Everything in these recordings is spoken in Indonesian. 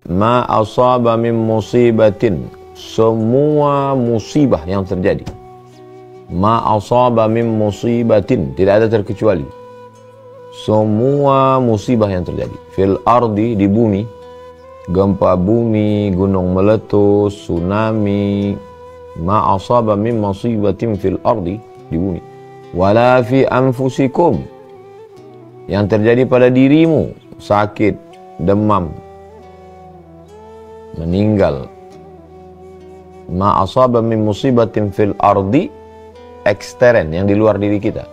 ma asaba min musibatin, semua musibah yang terjadi. Ma asaba min musibatin, tidak ada terkecuali. Semua musibah yang terjadi. Fil ardi, di bumi, gempa bumi, gunung meletus, tsunami. Ma asaba min musibatin fil ardi, di bumi. Wala fi anfusikum, yang terjadi pada dirimu, sakit, demam, meninggal. Ma asaba min musibatin fil ardi, ekstern, yang di luar diri kita.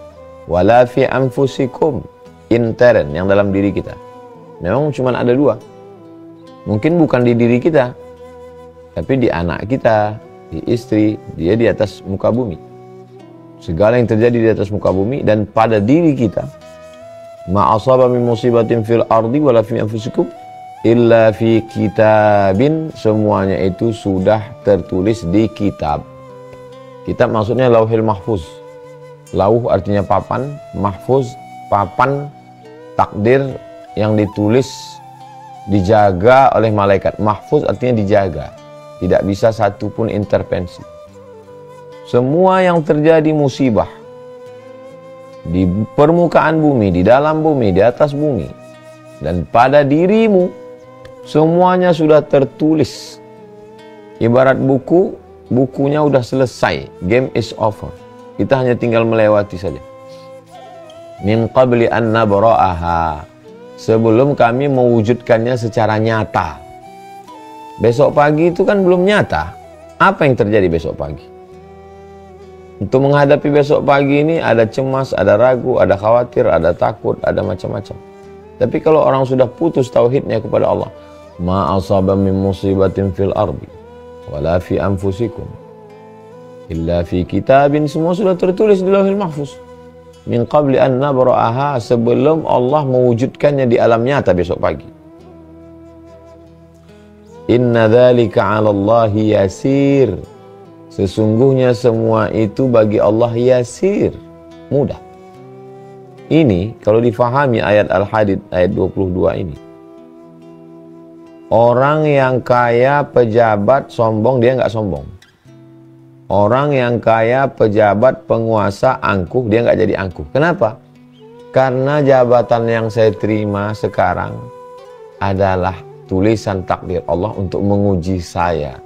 Wala fi anfusikum, intern, yang dalam diri kita. Memang cuma ada dua. Mungkin bukan di diri kita, tapi di anak kita, di istri, dia di atas muka bumi. Segala yang terjadi di atas muka bumi dan pada diri kita. Ma asaba min musibatin fil ardi wala fi anfusikum illa fi kitabin, semuanya itu sudah tertulis di kitab. Kitab maksudnya lauhil mahfuz. Lauh artinya papan, mahfuz papan takdir yang ditulis, dijaga oleh malaikat. Mahfuz artinya dijaga, tidak bisa satupun intervensi. Semua yang terjadi musibah di permukaan bumi, di dalam bumi, di atas bumi, dan pada dirimu, semuanya sudah tertulis. Ibarat buku, bukunya udah selesai, game is over. Kita hanya tinggal melewati saja. Min qabli an nabra'aha, sebelum kami mewujudkannya secara nyata. Besok pagi itu kan belum nyata. Apa yang terjadi besok pagi? Untuk menghadapi besok pagi ini ada cemas, ada ragu, ada khawatir, ada takut, ada macam-macam. Tapi kalau orang sudah putus tauhidnya kepada Allah, ma asaba min musibatin fil ardi wala fi anfusikum illa fi kitabin, semua sudah tertulis di lauhil mahfuz. Min qabli an nabra'aha, sebelum Allah mewujudkannya di alam nyata besok pagi. Inna dzalika 'ala Allahi yasir, sesungguhnya semua itu bagi Allah yasir, mudah. Ini kalau difahami ayat Al-Hadid ayat 22 ini. Orang yang kaya, pejabat, sombong, dia nggak sombong. Orang yang kaya, pejabat, penguasa, angkuh, dia nggak jadi angkuh. Kenapa? Karena jabatan yang saya terima sekarang adalah tulisan takdir Allah untuk menguji saya.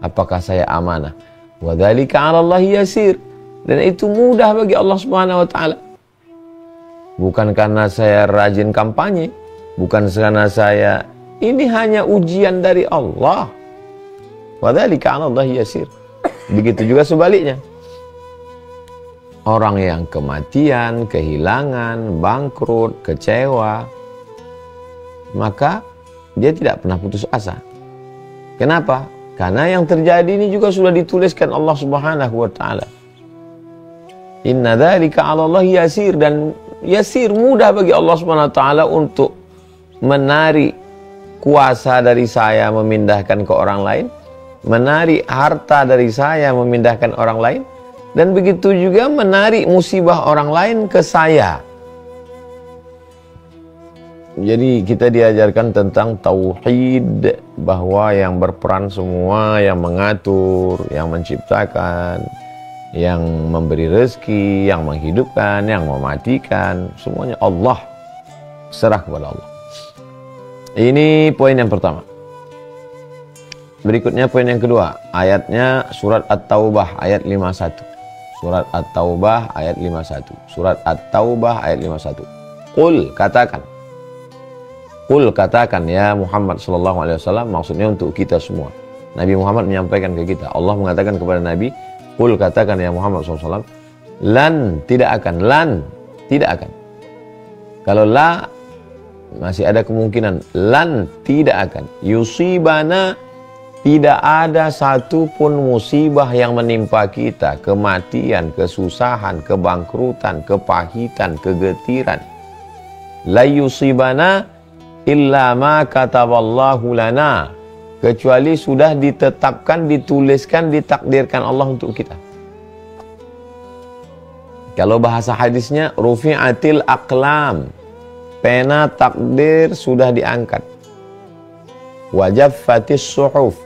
Apakah saya amanah? Wa dzalika 'ala Allahi yasir. Dan itu mudah bagi Allah Subhanahu wa taala. Bukan karena saya rajin kampanye, bukan karena saya, ini hanya ujian dari Allah. Wa dzalika 'ala Allahi yasir. Begitu juga sebaliknya. Orang yang kematian, kehilangan, bangkrut, kecewa, maka dia tidak pernah putus asa. Kenapa? Karena yang terjadi ini juga sudah dituliskan Allah Subhanahu wa taala. Inna dzalika 'ala Allahi yasir, dan yasir, mudah bagi Allah Subhanahu wa taala untuk menarik kuasa dari saya memindahkan ke orang lain, menarik harta dari saya memindahkan orang lain, dan begitu juga menarik musibah orang lain ke saya. Jadi kita diajarkan tentang tauhid, bahwa yang berperan semua, yang mengatur, yang menciptakan, yang memberi rezeki, yang menghidupkan, yang mematikan, semuanya Allah. Serah kepada Allah. Ini poin yang pertama. Berikutnya poin yang kedua, ayatnya surat At-Taubah ayat 51. Surat At-Taubah ayat 51. Surat At-Taubah ayat 51. Qul, katakan. Qul, katakan ya Muhammad sallallahu alaihi wasallam, maksudnya untuk kita semua. Nabi Muhammad menyampaikan ke kita. Allah mengatakan kepada Nabi, qul, katakan ya Muhammad sallallahu alaihi wasallam, lan, tidak akan, lan, tidak akan. Kalau la masih ada kemungkinan, lan, tidak akan. Yusibana, tidak ada satupun musibah yang menimpa kita, kematian, kesusahan, kebangkrutan, kepahitan, kegetiran. La yusibana illa ma kataballahu lana, kecuali sudah ditetapkan, dituliskan, ditakdirkan Allah untuk kita. Kalau bahasa hadisnya, rufi'atil aqlam, pena takdir sudah diangkat. Wajaffatis suhuf,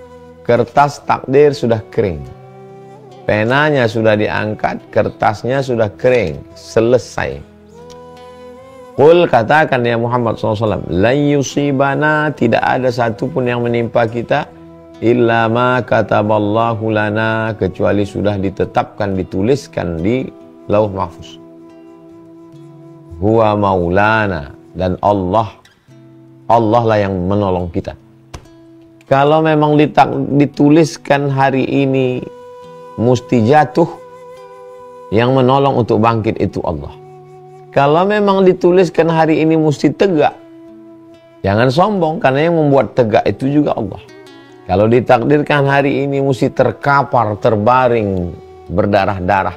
kertas takdir sudah kering. Penanya sudah diangkat, kertasnya sudah kering, selesai. Qul, katakan ya Muhammad SAW, la yusibana, tidak ada satupun yang menimpa kita, illa ma kataballahu lana, kecuali sudah ditetapkan, dituliskan di lauh mahfuz. Huwa maulana, dan Allah lah yang menolong kita. Kalau memang dituliskan hari ini mesti jatuh, yang menolong untuk bangkit itu Allah. Kalau memang dituliskan hari ini mesti tegak, jangan sombong, karena yang membuat tegak itu juga Allah. Kalau ditakdirkan hari ini mesti terkapar, terbaring, berdarah-darah,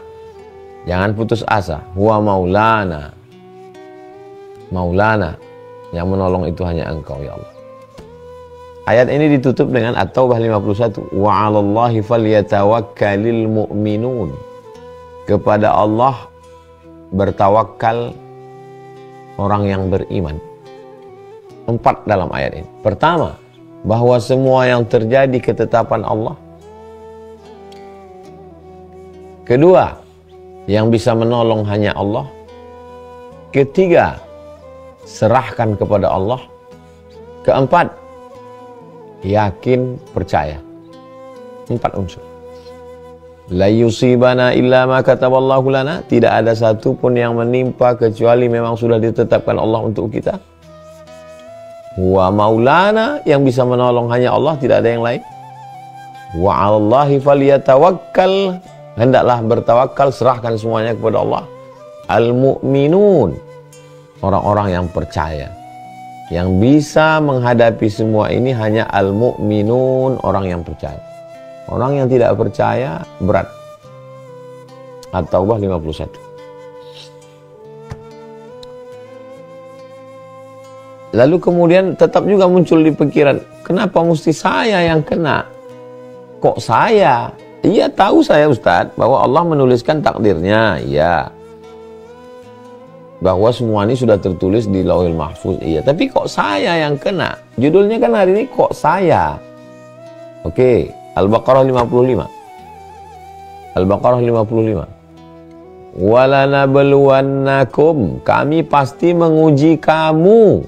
jangan putus asa. Huwa maulana, maulana, yang menolong itu hanya Engkau ya Allah. Ayat ini ditutup dengan At-Taubah 51. Wa 'alallahi falyatawakkalul mu'minun. Kepada Allah bertawakal orang yang beriman. 4 dalam ayat ini. Pertama, bahwa semua yang terjadi ketetapan Allah. Kedua, yang bisa menolong hanya Allah. Ketiga, serahkan kepada Allah. Keempat, yakin, percaya. 4 unsur. La yusibana illa ma kataballahu lana, tidak ada satu pun yang menimpa kecuali memang sudah ditetapkan Allah untuk kita. Wa maulana, yang bisa menolong hanya Allah, tidak ada yang lain. Wa 'alallahi falyatawakkal, hendaklah bertawakal, serahkan semuanya kepada Allah. Al mu'minun, orang-orang yang percaya. Yang bisa menghadapi semua ini hanya al mu'minun, orang yang percaya. Orang yang tidak percaya berat. At-Taubah 51. Lalu kemudian tetap juga muncul di pikiran, kenapa mesti saya yang kena? Kok saya? Iya, tahu saya Ustadz bahwa Allah menuliskan takdirnya, iya. Bahwa semua ini sudah tertulis di Lauhul Mahfuz, iya. Tapi kok saya yang kena? Judulnya kan hari ini kok saya. Oke. Al-Baqarah 55. Al-Baqarah 55. Walanabluwannakum, kami pasti menguji kamu.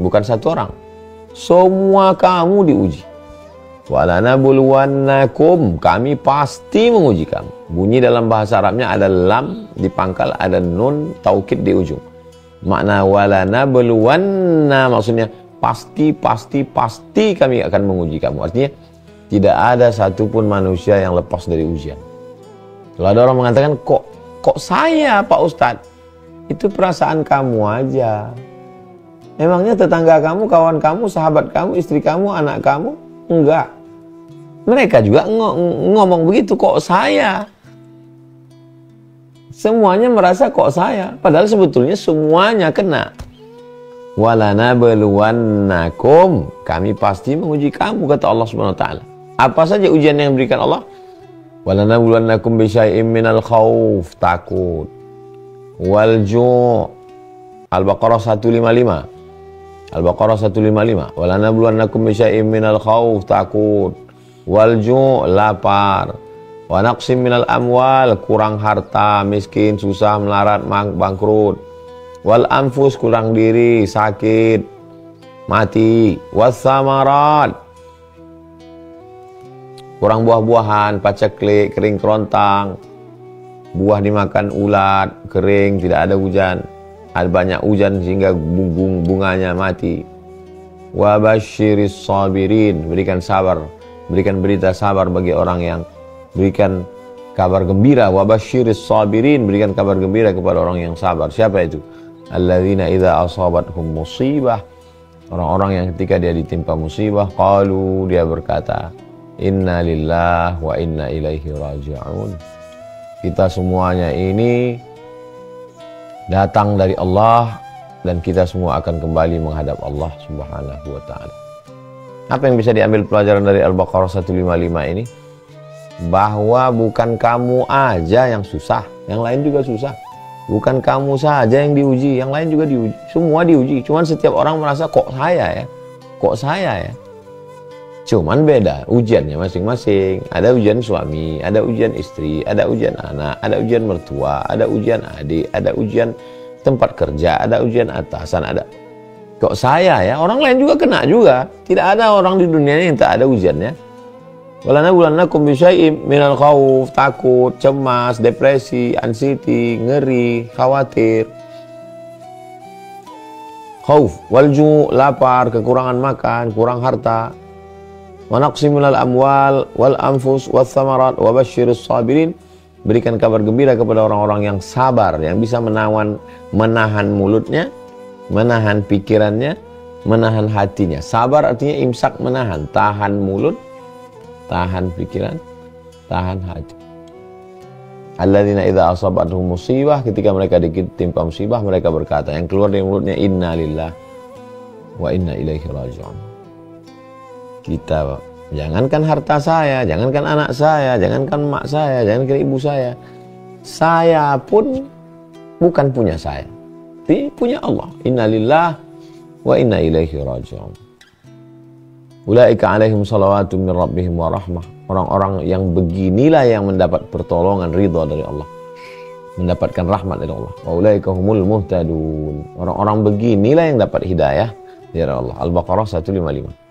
Bukan satu orang. Semua kamu diuji. Walanabluwannakum, kami pasti menguji kamu. Bunyi dalam bahasa Arabnya ada lam di pangkal, ada nun taukid di ujung. Makna walanabluwanna maksudnya pasti kami akan menguji kamu. Artinya tidak ada satupun manusia yang lepas dari ujian. Kalau ada orang mengatakan kok saya Pak Ustadz, itu perasaan kamu aja. Emangnya tetangga kamu, kawan kamu, sahabat kamu, istri kamu, anak kamu? Enggak. Mereka juga ngomong begitu, kok saya. Semuanya merasa kok saya, padahal sebetulnya semuanya kena. Walanabluwannakum, kami pasti menguji kamu, kata Allah Subhanahu wa taala. Apa saja ujian yang diberikan Allah? Walanabluwannakum bisyai'im minal khauf, takut. Wal ju'. Al-Baqarah 155. Al-Baqarah 155. Walanabluwannakum bisyai'im minal khauf, takut. Wal ju', lapar. Wa naqsim minal amwal, kurang harta, miskin, susah, melarat, bangkrut. Wal anfus, kurang diri, sakit, mati. Wassamarat, kurang buah-buahan, paceklik, kering kerontang, buah dimakan ulat, kering, tidak ada hujan, ada banyak hujan sehingga bunganya mati. Wa basyiris sabirin, berikan sabar, berikan berita sabar bagi orang yang, berikan kabar gembira. Wa basyiris sabirin, berikan kabar gembira kepada orang yang sabar. Siapa itu? Alladzina idza asabathum musibah, orang-orang yang ketika dia ditimpa musibah, qalu, dia berkata, inna lillahi wa inna ilaihi raji'un. Kita semuanya ini datang dari Allah dan kita semua akan kembali menghadap Allah Subhanahu wa taala. Apa yang bisa diambil pelajaran dari Al-Baqarah 155 ini? Bahwa bukan kamu aja yang susah, yang lain juga susah. Bukan kamu saja yang diuji, yang lain juga diuji. Semua diuji. Cuman setiap orang merasa kok saya ya, kok saya ya? Cuman beda ujiannya masing-masing. Ada ujian suami, ada ujian istri, ada ujian anak, ada ujian mertua, ada ujian adik, ada ujian tempat kerja, ada ujian atasan, ada. Kok saya ya? Orang lain juga kena juga. Tidak ada orang di dunia ini yang tak ada ujiannya. Walanabluwannakum bisyai'im minal khauf, takut, cemas, depresi, anxiety, ngeri, khawatir. Khauf, walju, lapar, kekurangan makan, kurang harta. Wa naqsim minal amwal wal anfus wath thamarat wa basyirus sabirin. Berikan kabar gembira kepada orang-orang yang sabar, yang bisa menahan mulutnya, menahan pikirannya, menahan hatinya. Sabar artinya imsak, menahan, tahan mulut, tahan pikiran, tahan hati. Alladzina idza asabatuhum musibah, ketika mereka ditimpa musibah mereka berkata, yang keluar dari mulutnya, inna lillahi wa inna ilaihi raji'un. Kita jangankan harta saya, jangankan anak saya, jangankan mak saya, jangankan ibu saya pun bukan punya saya, tapi punya Allah. Inna lillahi wa inna ilaihi raji'un. Ulaika alaihim salawatu min rabbihim wa rahmah. Orang-orang yang beginilah yang mendapat pertolongan, ridha dari Allah, mendapatkan rahmat dari Allah. Wa ulaika humul muhtadun. Orang-orang beginilah yang dapat hidayah dari Allah. Al-Baqarah 155.